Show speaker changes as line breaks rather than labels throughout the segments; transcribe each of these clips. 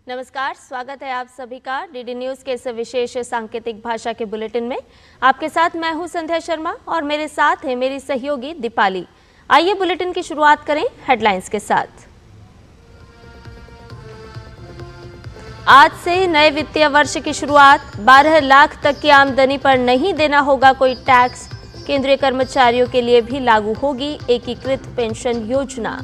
नमस्कार, स्वागत है आप सभी का डीडी न्यूज के इस विशेष सांकेतिक भाषा के बुलेटिन में। आपके साथ मैं हूं संध्या शर्मा और मेरे साथ है मेरी सहयोगी दीपाली। आइए बुलेटिन की शुरुआत करें हेडलाइंस के साथ। आज से नए वित्तीय वर्ष की शुरुआत। 12 लाख तक की आमदनी पर नहीं देना होगा कोई टैक्स। केंद्रीय कर्मचारियों के लिए भी लागू होगी एकीकृत पेंशन योजना।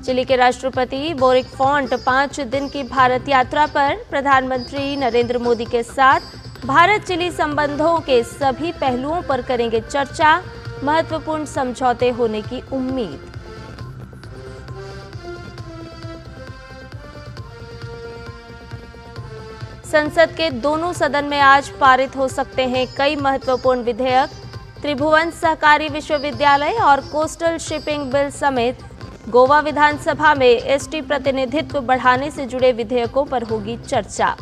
चिली के राष्ट्रपति बोरिक फॉन्ट 5 दिन की भारत यात्रा पर। प्रधानमंत्री नरेंद्र मोदी के साथ भारत चिली संबंधों के सभी पहलुओं पर करेंगे चर्चा। महत्वपूर्ण समझौते होने की उम्मीद। संसद के दोनों सदन में आज पारित हो सकते हैं कई महत्वपूर्ण विधेयक। त्रिभुवन सहकारी विश्वविद्यालय और कोस्टल शिपिंग बिल समेत गोवा विधानसभा में एसटी प्रतिनिधित्व बढ़ाने से जुड़े विधेयकों पर होगी चर्चा।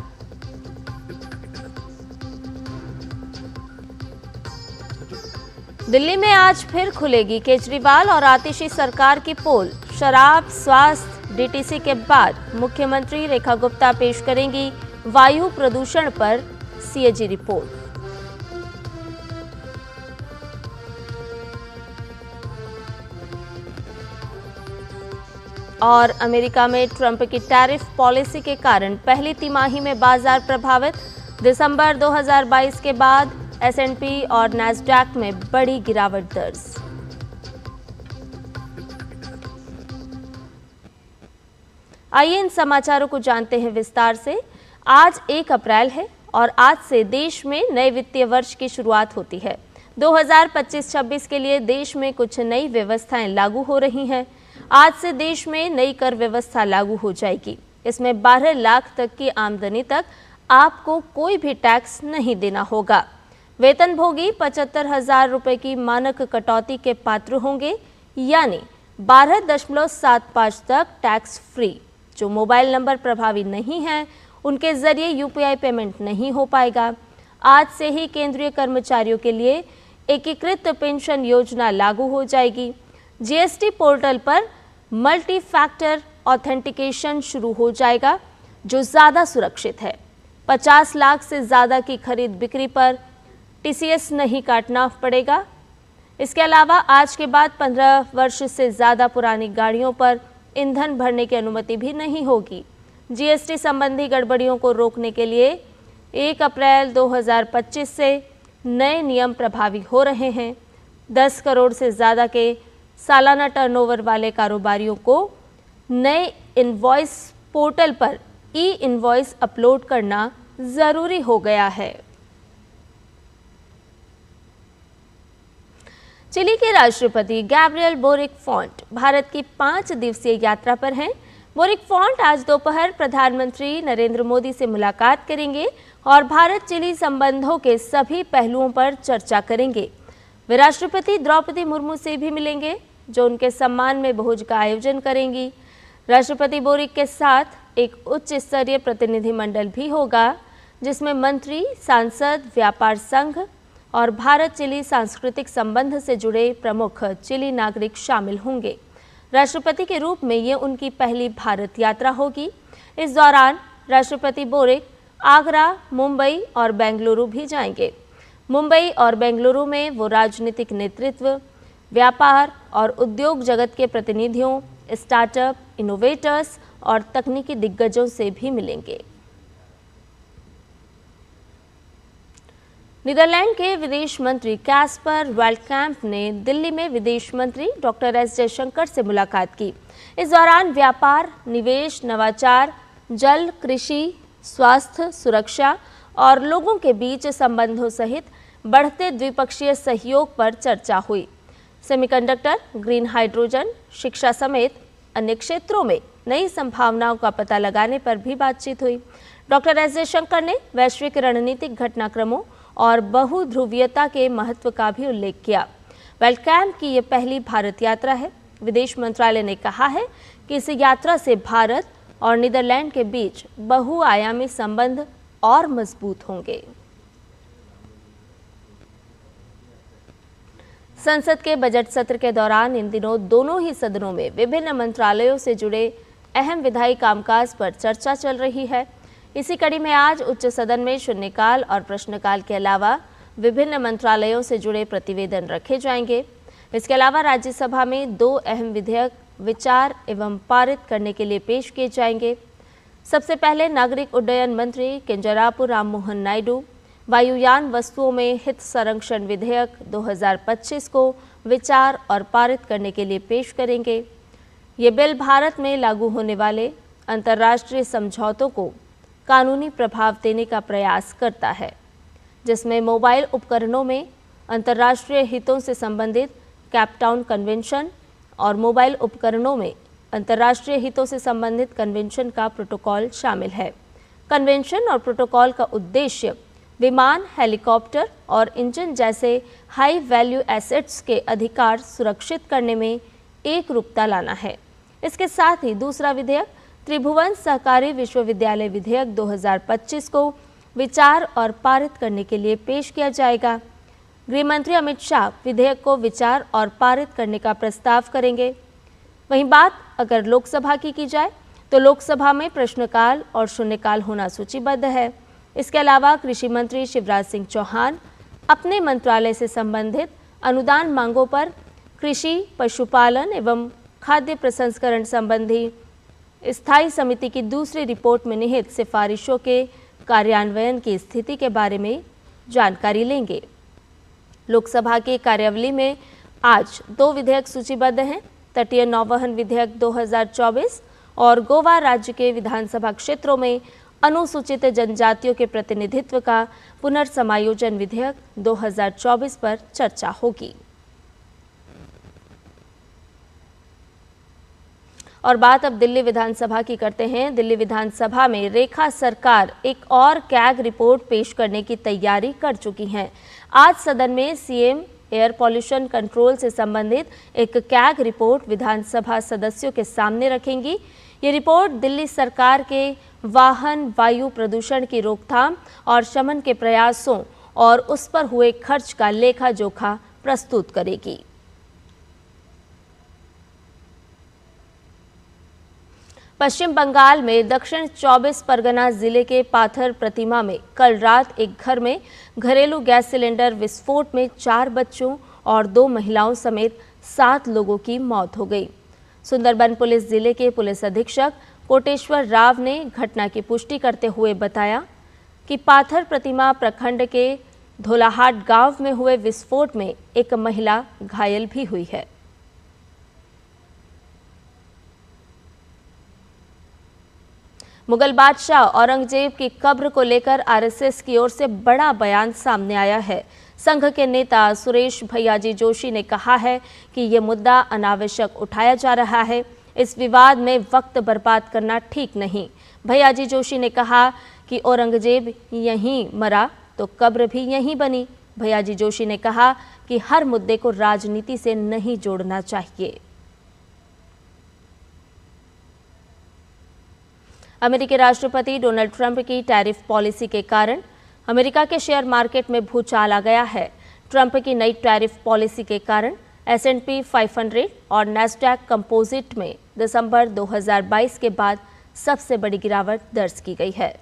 दिल्ली में आज फिर खुलेगी केजरीवाल और आतिशी सरकार की पोल। शराब, स्वास्थ्य, डीटीसी के बाद मुख्यमंत्री रेखा गुप्ता पेश करेंगी वायु प्रदूषण पर सीएजी रिपोर्ट। और अमेरिका में ट्रंप की टैरिफ पॉलिसी के कारण पहली तिमाही में बाजार प्रभावित। दिसंबर 2022 के बाद एसएनपी और नैस्डैक में बड़ी गिरावट दर्ज। आइए इन समाचारों को जानते हैं विस्तार से। आज 1 अप्रैल है और आज से देश में नए वित्तीय वर्ष की शुरुआत होती है। 2025-26 के लिए देश में कुछ नई व्यवस्थाएं लागू हो रही हैं। आज से देश में नई कर व्यवस्था लागू हो जाएगी। इसमें 12 लाख तक की आमदनी तक आपको कोई भी टैक्स नहीं देना होगा। वेतनभोगी 75,000 रुपए की मानक कटौती के पात्र होंगे, यानी 12.75 तक टैक्स फ्री। जो मोबाइल नंबर प्रभावी नहीं है उनके जरिए यूपीआई पेमेंट नहीं हो पाएगा। आज से ही केंद्रीय कर्मचारियों के लिए एकीकृत पेंशन योजना लागू हो जाएगी। जीएसटी पोर्टल पर मल्टी फैक्टर ऑथेंटिकेशन शुरू हो जाएगा, जो ज़्यादा सुरक्षित है। 50 लाख से ज़्यादा की खरीद बिक्री पर टीसीएस नहीं काटना पड़ेगा। इसके अलावा आज के बाद 15 वर्ष से ज़्यादा पुरानी गाड़ियों पर ईंधन भरने की अनुमति भी नहीं होगी। जीएसटी संबंधी गड़बड़ियों को रोकने के लिए 1 अप्रैल 2025 से नए नियम प्रभावी हो रहे हैं। 10 करोड़ से ज़्यादा के सालाना टर्नओवर वाले कारोबारियों को नए इनवॉइस पोर्टल पर ई इनवॉइस अपलोड करना जरूरी हो गया है। चिली के राष्ट्रपति गैब्रियल बोरिक फॉन्ट भारत की 5 दिवसीय यात्रा पर हैं। बोरिक फॉन्ट आज दोपहर प्रधानमंत्री नरेंद्र मोदी से मुलाकात करेंगे और भारत चिली संबंधों के सभी पहलुओं पर चर्चा करेंगे। वे राष्ट्रपति द्रौपदी मुर्मू से भी मिलेंगे, जो उनके सम्मान में भोज का आयोजन करेंगी। राष्ट्रपति बोरिक के साथ एक उच्च स्तरीय प्रतिनिधिमंडल भी होगा, जिसमें मंत्री, सांसद, व्यापार संघ और भारत चिली सांस्कृतिक संबंध से जुड़े प्रमुख चिली नागरिक शामिल होंगे। राष्ट्रपति के रूप में ये उनकी पहली भारत यात्रा होगी। इस दौरान राष्ट्रपति बोरिक आगरा, मुंबई और बेंगलुरु भी जाएंगे। मुंबई और बेंगलुरु में वो राजनीतिक नेतृत्व, व्यापार और उद्योग जगत के प्रतिनिधियों, स्टार्टअप, इनोवेटर्स और तकनीकी दिग्गजों से भी मिलेंगे। नीदरलैंड के विदेश मंत्री कैस्पर वेल्डकैंप ने दिल्ली में विदेश मंत्री डॉक्टर एस जयशंकर से मुलाकात की। इस दौरान व्यापार, निवेश, नवाचार, जल, कृषि, स्वास्थ्य, सुरक्षा और लोगों के बीच संबंधों सहित बढ़ते द्विपक्षीय सहयोग पर चर्चा हुई। सेमीकंडक्टर, ग्रीन हाइड्रोजन, शिक्षा समेत अन्य क्षेत्रों में नई संभावनाओं का पता लगाने पर भी बातचीत हुई। डॉक्टर एस जयशंकर ने वैश्विक रणनीतिक घटनाक्रमों और बहुध्रुवीयता के महत्व का भी उल्लेख किया। वेल्डकैंप की ये पहली भारत यात्रा है। विदेश मंत्रालय ने कहा है कि इस यात्रा से भारत और नीदरलैंड के बीच बहुआयामी संबंध और मजबूत होंगे। संसद के बजट सत्र के दौरान इन दिनों दोनों ही सदनों में विभिन्न मंत्रालयों से जुड़े अहम विधायी कामकाज पर चर्चा चल रही है। इसी कड़ी में आज उच्च सदन में शून्यकाल और प्रश्नकाल के अलावा विभिन्न मंत्रालयों से जुड़े प्रतिवेदन रखे जाएंगे। इसके अलावा राज्यसभा में 2 अहम विधेयक विचार एवं पारित करने के लिए पेश किए जाएंगे। सबसे पहले नागरिक उड्डयन मंत्री किंजरापु राममोहन नायडू वायुयान वस्तुओं में हित संरक्षण विधेयक 2025 को विचार और पारित करने के लिए पेश करेंगे। ये बिल भारत में लागू होने वाले अंतर्राष्ट्रीय समझौतों को कानूनी प्रभाव देने का प्रयास करता है, जिसमें मोबाइल उपकरणों में अंतर्राष्ट्रीय हितों से संबंधित केपटाउन कन्वेंशन और मोबाइल उपकरणों में अंतर्राष्ट्रीय हितों से संबंधित कन्वेंशन का प्रोटोकॉल शामिल है। कन्वेंशन और प्रोटोकॉल का उद्देश्य विमान, हेलीकॉप्टर और इंजन जैसे हाई वैल्यू एसेट्स के अधिकार सुरक्षित करने में एक रूपता लाना है। इसके साथ ही दूसरा विधेयक त्रिभुवन सहकारी विश्वविद्यालय विधेयक 2025 को विचार और पारित करने के लिए पेश किया जाएगा। गृह मंत्री अमित शाह विधेयक को विचार और पारित करने का प्रस्ताव करेंगे। वहीं बात अगर लोकसभा की जाए तो लोकसभा में प्रश्नकाल और शून्यकाल होना सूचीबद्ध है। इसके अलावा कृषि मंत्री शिवराज सिंह चौहान अपने मंत्रालय से संबंधित अनुदान मांगों पर कृषि, पशुपालन एवं खाद्य प्रसंस्करण संबंधी स्थायी समिति की दूसरी रिपोर्ट में निहित सिफारिशों के कार्यान्वयन की स्थिति के बारे में जानकारी लेंगे। लोकसभा की कार्यावली में आज 2 विधेयक सूचीबद्ध हैं। तटीय नौवहन विधेयक 2024 और गोवा राज्य के विधानसभा क्षेत्रों में अनुसूचित जनजातियों के प्रतिनिधित्व का पुनर्समायोजन विधेयक 2024 पर चर्चा होगी। और बात अब दिल्ली विधानसभा की करते हैं। दिल्ली विधानसभा में रेखा सरकार एक और कैग रिपोर्ट पेश करने की तैयारी कर चुकी हैं। आज सदन में सीएम एयर पॉल्यूशन कंट्रोल से संबंधित एक कैग रिपोर्ट विधानसभा सदस्यों के सामने रखेंगी। ये रिपोर्ट दिल्ली सरकार के वाहन वायु प्रदूषण की रोकथाम और शमन के प्रयासों और उस पर हुए खर्च का लेखा जोखा प्रस्तुत करेगी। पश्चिम बंगाल में दक्षिण 24 परगना जिले के पाथर प्रतिमा में कल रात एक घर में घरेलू गैस सिलेंडर विस्फोट में 4 बच्चों और 2 महिलाओं समेत 7 लोगों की मौत हो गई। सुंदरबन पुलिस जिले के पुलिस अधीक्षक कोटेश्वर राव ने घटना की पुष्टि करते हुए बताया कि पाथर प्रतिमा प्रखंड के धोलाहाट गांव में हुए विस्फोट में एक महिला घायल भी हुई है। मुगल बादशाह औरंगजेब की कब्र को लेकर आरएसएस की ओर से बड़ा बयान सामने आया है। संघ के नेता सुरेश भैयाजी जोशी ने कहा है कि ये मुद्दा अनावश्यक उठाया जा रहा है। इस विवाद में वक्त बर्बाद करना ठीक नहीं। भैयाजी जोशी ने कहा कि औरंगजेब यहीं मरा तो कब्र भी यहीं बनी। भैयाजी जोशी ने कहा कि हर मुद्दे को राजनीति से नहीं जोड़ना चाहिए। अमेरिकी राष्ट्रपति डोनाल्ड ट्रंप की टैरिफ पॉलिसी के कारण अमेरिका के शेयर मार्केट में भूचाल आ गया है। ट्रंप की नई टैरिफ पॉलिसी के कारण S&P 500 और नैस्डैक कंपोजिट में दिसंबर 2022 के बाद सबसे बड़ी गिरावट दर्ज की गई है।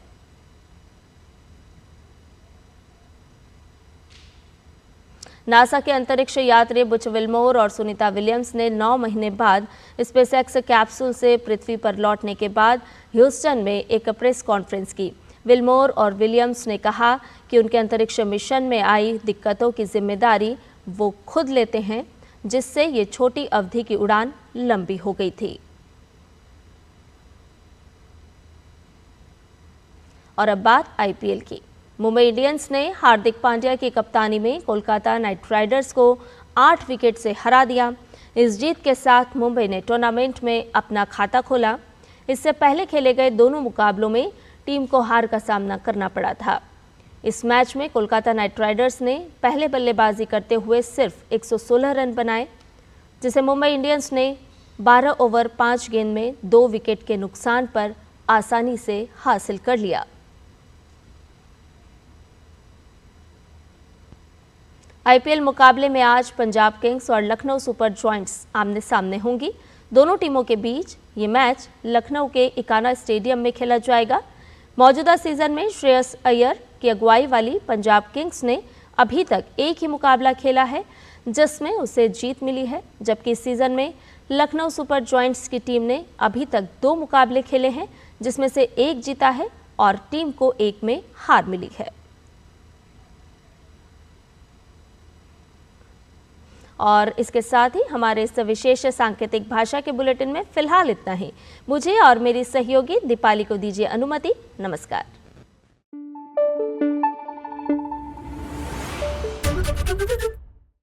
नासा के अंतरिक्ष यात्री बुच विल्मोर और सुनीता विलियम्स ने 9 महीने बाद स्पेसएक्स कैप्सूल से पृथ्वी पर लौटने के बाद ह्यूस्टन में एक प्रेस कॉन्फ्रेंस की। विल्मोर और विलियम्स ने कहा कि उनके अंतरिक्ष मिशन में आई दिक्कतों की जिम्मेदारी वो खुद लेते हैं, जिससे ये छोटी अवधि की उड़ान लंबी हो गई थी। और अब बात आईपीएल की। मुंबई इंडियंस ने हार्दिक पांड्या की कप्तानी में कोलकाता नाइट राइडर्स को 8 विकेट से हरा दिया। इस जीत के साथ मुंबई ने टूर्नामेंट में अपना खाता खोला। इससे पहले खेले गए दोनों मुकाबलों में टीम को हार का सामना करना पड़ा था। इस मैच में कोलकाता नाइट राइडर्स ने पहले बल्लेबाजी करते हुए सिर्फ 116 रन बनाए, जिसे मुंबई इंडियंस ने 12 ओवर 5 गेंद में 2 विकेट के नुकसान पर आसानी से हासिल कर लिया। आईपीएल मुकाबले में आज पंजाब किंग्स और लखनऊ सुपर जॉयंट्स आमने सामने होंगी। दोनों टीमों के बीच ये मैच लखनऊ के इकाना स्टेडियम में खेला जाएगा। मौजूदा सीजन में श्रेयस अय्यर की अगुवाई वाली पंजाब किंग्स ने अभी तक एक ही मुकाबला खेला है, जिसमें उसे जीत मिली है, जबकि इस सीजन में लखनऊ सुपर जॉयंट्स की टीम ने अभी तक 2 मुकाबले खेले हैं, जिसमें से 1 जीता है और टीम को 1 में हार मिली है। और इसके साथ ही हमारे इस विशेष सांकेतिक भाषा के बुलेटिन में फिलहाल इतना ही। मुझे और मेरी सहयोगी दीपाली को दीजिए अनुमति। नमस्कार।